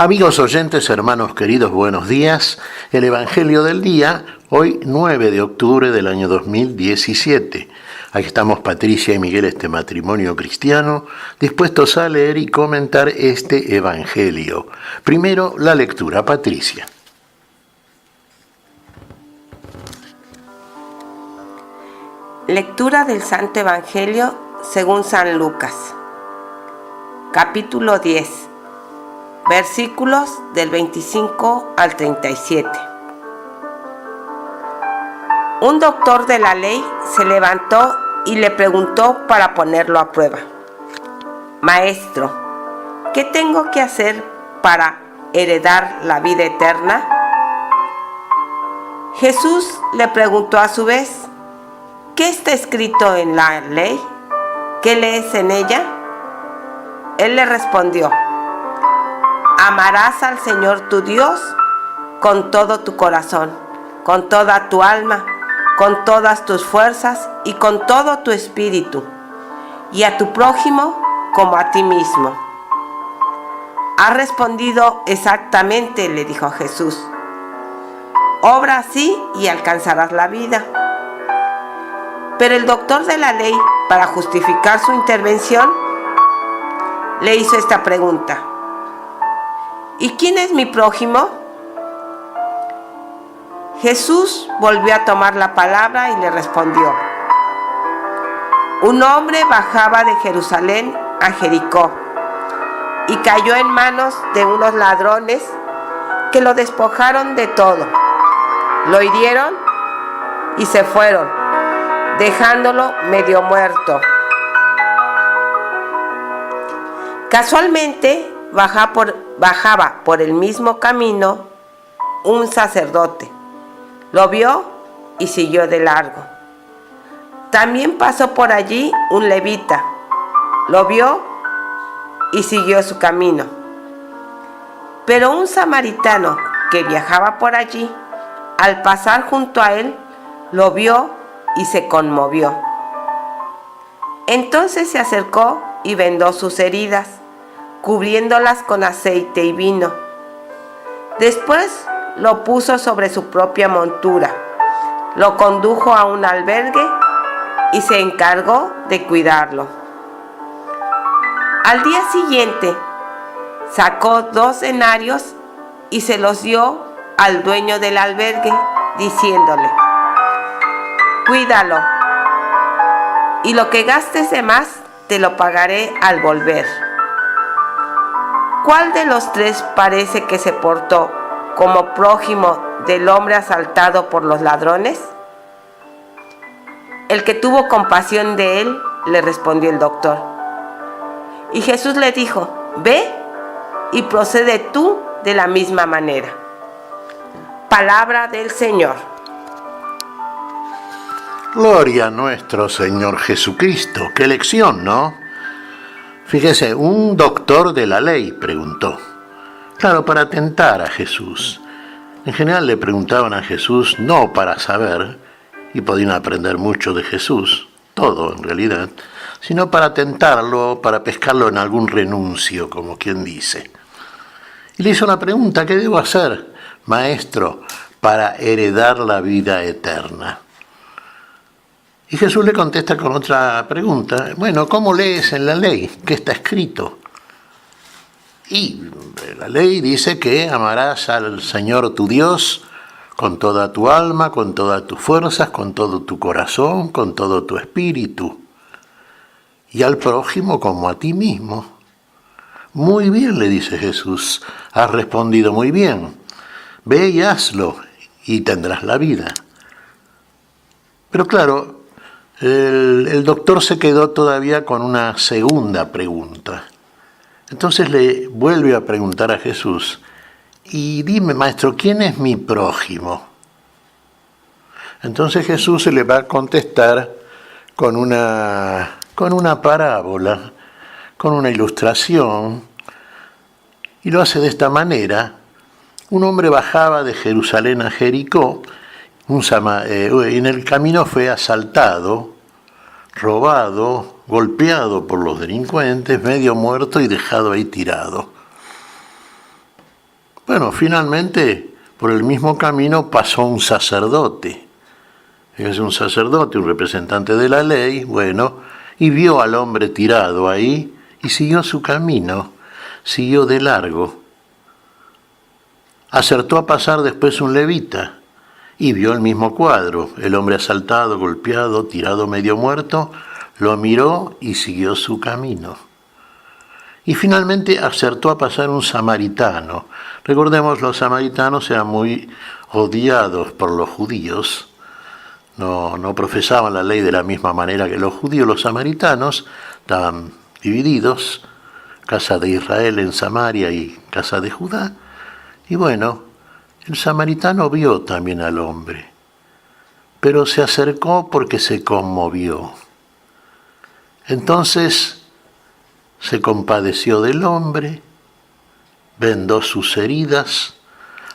Amigos oyentes, hermanos queridos, buenos días. El Evangelio del día, hoy 9 de octubre del año 2017. Aquí estamos Patricia y Miguel, este matrimonio cristiano, dispuestos a leer y comentar este Evangelio. Primero, la lectura. Patricia. Lectura del Santo Evangelio según San Lucas. Capítulo 10. Versículos del 25 al 37. Un doctor de la ley se levantó y le preguntó para ponerlo a prueba: Maestro, ¿qué tengo que hacer para heredar la vida eterna? Jesús le preguntó a su vez: ¿qué está escrito en la ley? ¿Qué lees en ella? Él le respondió: amarás al Señor tu Dios con todo tu corazón, con toda tu alma, con todas tus fuerzas y con todo tu espíritu, y a tu prójimo como a ti mismo. Has respondido exactamente, le dijo Jesús. Obra así y alcanzarás la vida. Pero el doctor de la ley, para justificar su intervención, le hizo esta pregunta: ¿y quién es mi prójimo? Jesús volvió a tomar la palabra y le respondió: un hombre bajaba de Jerusalén a Jericó y cayó en manos de unos ladrones que lo despojaron de todo. Lo hirieron y se fueron, dejándolo medio muerto. Casualmente bajaba por el mismo camino un sacerdote. Lo vio y siguió de largo. También pasó por allí un levita. Lo vio y siguió su camino. Pero un samaritano que viajaba por allí, al pasar junto a él, lo vio y se conmovió. Entonces se acercó y vendó sus heridas, cubriéndolas con aceite y vino. Después lo puso sobre su propia montura, lo condujo a un albergue y se encargó de cuidarlo. Al día siguiente sacó 2 denarios y se los dio al dueño del albergue, diciéndole: cuídalo, y lo que gastes de más te lo pagaré al volver. ¿Cuál de los 3 parece que se portó como prójimo del hombre asaltado por los ladrones? El que tuvo compasión de él, le respondió el doctor. Y Jesús le dijo: ve y procede tú de la misma manera. Palabra del Señor. Gloria a nuestro Señor Jesucristo. ¡Qué lección!, ¿no? Fíjese, un doctor de la ley preguntó. Claro, para tentar a Jesús. En general le preguntaban a Jesús no para saber, y podían aprender mucho de Jesús, todo en realidad, sino para tentarlo, para pescarlo en algún renuncio, como quien dice. Y le hizo la pregunta: ¿qué debo hacer, maestro, para heredar la vida eterna? Y Jesús le contesta con otra pregunta: bueno, ¿cómo lees en la ley? ¿Qué está escrito? Y la ley dice que amarás al Señor tu Dios con toda tu alma, con todas tus fuerzas, con todo tu corazón, con todo tu espíritu, y al prójimo como a ti mismo. Muy bien, le dice Jesús, has respondido muy bien. Ve y hazlo y tendrás la vida. Pero claro, el doctor se quedó todavía con una segunda pregunta. Entonces le vuelve a preguntar a Jesús: y dime, maestro, ¿quién es mi prójimo? Entonces Jesús se le va a contestar con una parábola, con una ilustración, y lo hace de esta manera. Un hombre bajaba de Jerusalén a Jericó, en el camino fue asaltado, robado, golpeado por los delincuentes, medio muerto y dejado ahí tirado. Bueno, finalmente, por el mismo camino pasó un sacerdote. Es un sacerdote, un representante de la ley, bueno, y vio al hombre tirado ahí y siguió su camino, siguió de largo. Acertó a pasar después un levita y vio el mismo cuadro, el hombre asaltado, golpeado, tirado medio muerto, lo miró y siguió su camino. Y finalmente acertó a pasar un samaritano. Recordemos, los samaritanos eran muy odiados por los judíos. No profesaban la ley de la misma manera que los judíos. Los samaritanos estaban divididos, casa de Israel en Samaria y casa de Judá. Y bueno, el samaritano vio también al hombre, pero se acercó porque se conmovió. Entonces se compadeció del hombre, vendó sus heridas,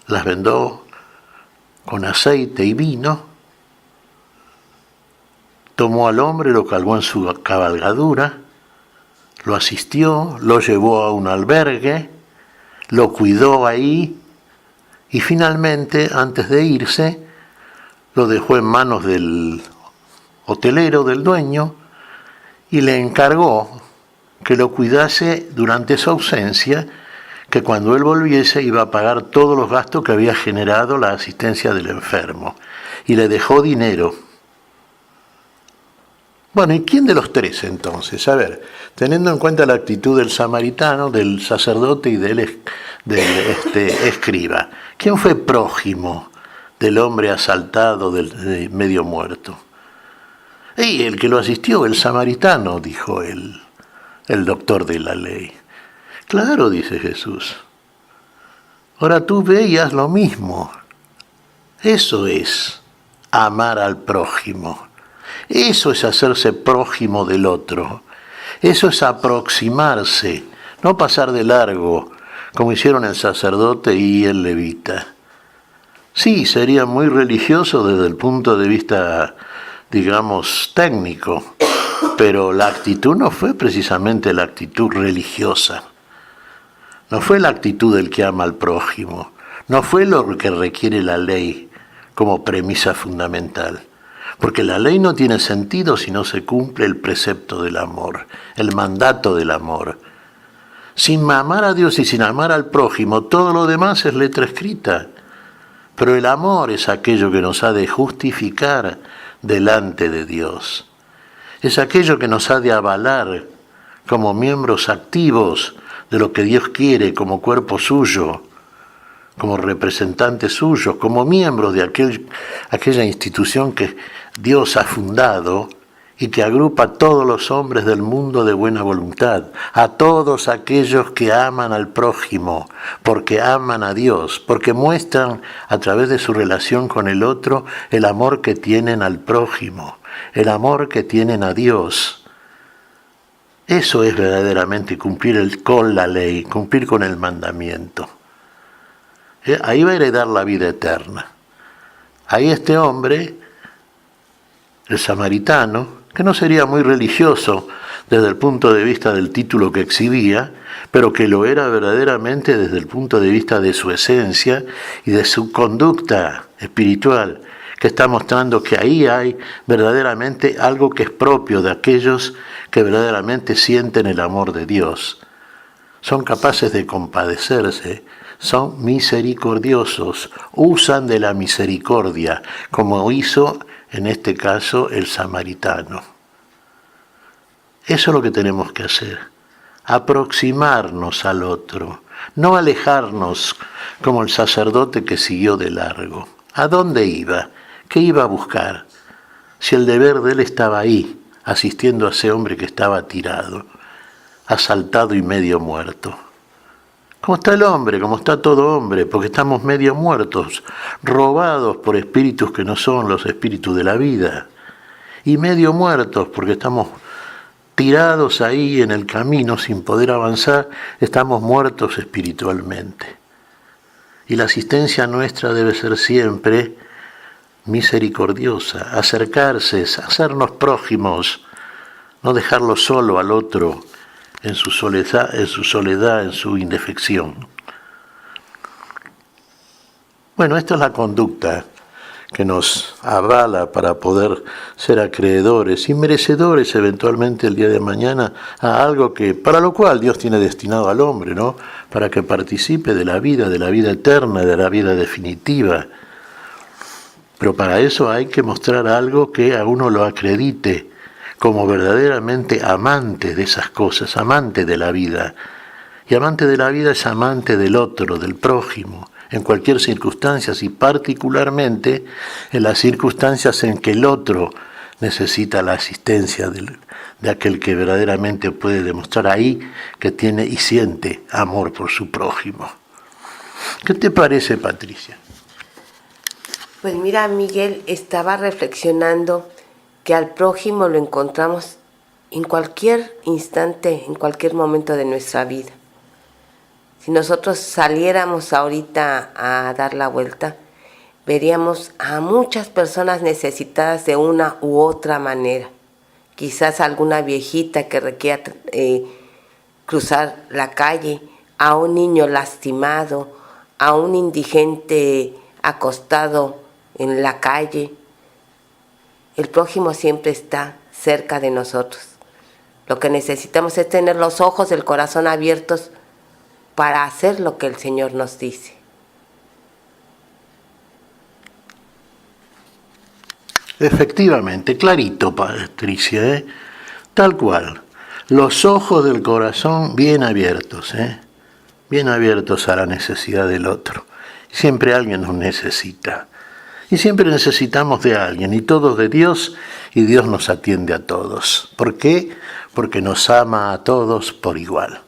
las vendó con aceite y vino, tomó al hombre, lo cargó en su cabalgadura, lo asistió, lo llevó a un albergue, lo cuidó ahí y finalmente, antes de irse, lo dejó en manos del hotelero, del dueño, y le encargó que lo cuidase durante su ausencia, que cuando él volviese iba a pagar todos los gastos que había generado la asistencia del enfermo. Y le dejó dinero. Bueno, ¿y quién de los tres entonces? A ver, teniendo en cuenta la actitud del samaritano, del sacerdote y del escriba, ¿quién fue prójimo del hombre asaltado, del medio muerto? Y el que lo asistió, el samaritano, dijo el doctor de la ley. Claro, dice Jesús. Ahora tú veías lo mismo. Eso es amar al prójimo. Eso es hacerse prójimo del otro. Eso es aproximarse, no pasar de largo, como hicieron el sacerdote y el levita. Sí, sería muy religioso desde el punto de vista, digamos, técnico, pero la actitud no fue precisamente la actitud religiosa. No fue la actitud del que ama al prójimo. No fue lo que requiere la ley como premisa fundamental. Porque la ley no tiene sentido si no se cumple el precepto del amor, el mandato del amor. Sin amar a Dios y sin amar al prójimo, todo lo demás es letra escrita. Pero el amor es aquello que nos ha de justificar delante de Dios. Es aquello que nos ha de avalar como miembros activos de lo que Dios quiere como cuerpo suyo, como representantes suyos, como miembros de aquella institución que Dios ha fundado y que agrupa a todos los hombres del mundo de buena voluntad, a todos aquellos que aman al prójimo, porque aman a Dios, porque muestran a través de su relación con el otro el amor que tienen al prójimo, el amor que tienen a Dios. Eso es verdaderamente cumplir con la ley, cumplir con el mandamiento. Ahí va a heredar la vida eterna. Ahí este hombre, el samaritano, que no sería muy religioso desde el punto de vista del título que exhibía, pero que lo era verdaderamente desde el punto de vista de su esencia y de su conducta espiritual, que está mostrando que ahí hay verdaderamente algo que es propio de aquellos que verdaderamente sienten el amor de Dios. Son capaces de compadecerse, son misericordiosos, usan de la misericordia, como hizo en este caso el samaritano. Eso es lo que tenemos que hacer, aproximarnos al otro, no alejarnos como el sacerdote que siguió de largo. ¿A dónde iba? ¿Qué iba a buscar? Si el deber de él estaba ahí, asistiendo a ese hombre que estaba tirado, asaltado y medio muerto. ¿Cómo está el hombre? ¿Cómo está todo hombre? Porque estamos medio muertos, robados por espíritus que no son los espíritus de la vida. Y medio muertos porque estamos tirados ahí en el camino sin poder avanzar, estamos muertos espiritualmente. Y la asistencia nuestra debe ser siempre misericordiosa, acercarse, hacernos prójimos, no dejarlo solo al otro en su soledad, en su indefección. Bueno, esta es la conducta que nos avala para poder ser acreedores y merecedores eventualmente el día de mañana a algo que, para lo cual Dios tiene destinado al hombre, ¿no? Para que participe de la vida eterna, de la vida definitiva. Pero para eso hay que mostrar algo que a uno lo acredite como verdaderamente amante de esas cosas, amante de la vida. Y amante de la vida es amante del otro, del prójimo, en cualquier circunstancia y particularmente en las circunstancias en que el otro necesita la asistencia de aquel que verdaderamente puede demostrar ahí que tiene y siente amor por su prójimo. ¿Qué te parece, Patricia? Pues mira, Miguel, estaba reflexionando que al prójimo lo encontramos en cualquier instante, en cualquier momento de nuestra vida. Si nosotros saliéramos ahorita a dar la vuelta, veríamos a muchas personas necesitadas de una u otra manera. Quizás alguna viejita que requiera cruzar la calle, a un niño lastimado, a un indigente acostado en la calle. El prójimo siempre está cerca de nosotros. Lo que necesitamos es tener los ojos del corazón abiertos para hacer lo que el Señor nos dice. Efectivamente, clarito, Patricia, ¿eh? Tal cual. Los ojos del corazón bien abiertos, bien abiertos a la necesidad del otro. Siempre alguien nos necesita. Y siempre necesitamos de alguien, y todos de Dios, y Dios nos atiende a todos. ¿Por qué? Porque nos ama a todos por igual.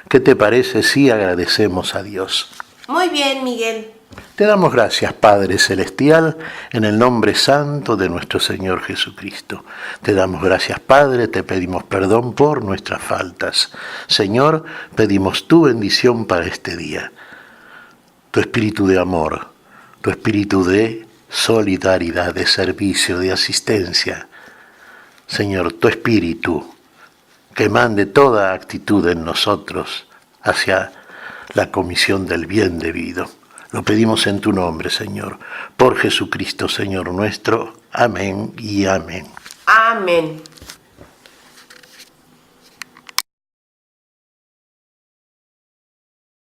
¿Qué te parece si agradecemos a Dios? Muy bien, Miguel. Te damos gracias, Padre Celestial, en el nombre santo de nuestro Señor Jesucristo. Te damos gracias, Padre, te pedimos perdón por nuestras faltas. Señor, pedimos tu bendición para este día. Tu espíritu de amor, tu espíritu de solidaridad, de servicio, de asistencia. Señor, tu espíritu que mande toda actitud en nosotros hacia la comisión del bien debido. Lo pedimos en tu nombre, Señor, por Jesucristo, Señor nuestro. Amén y amén. Amén.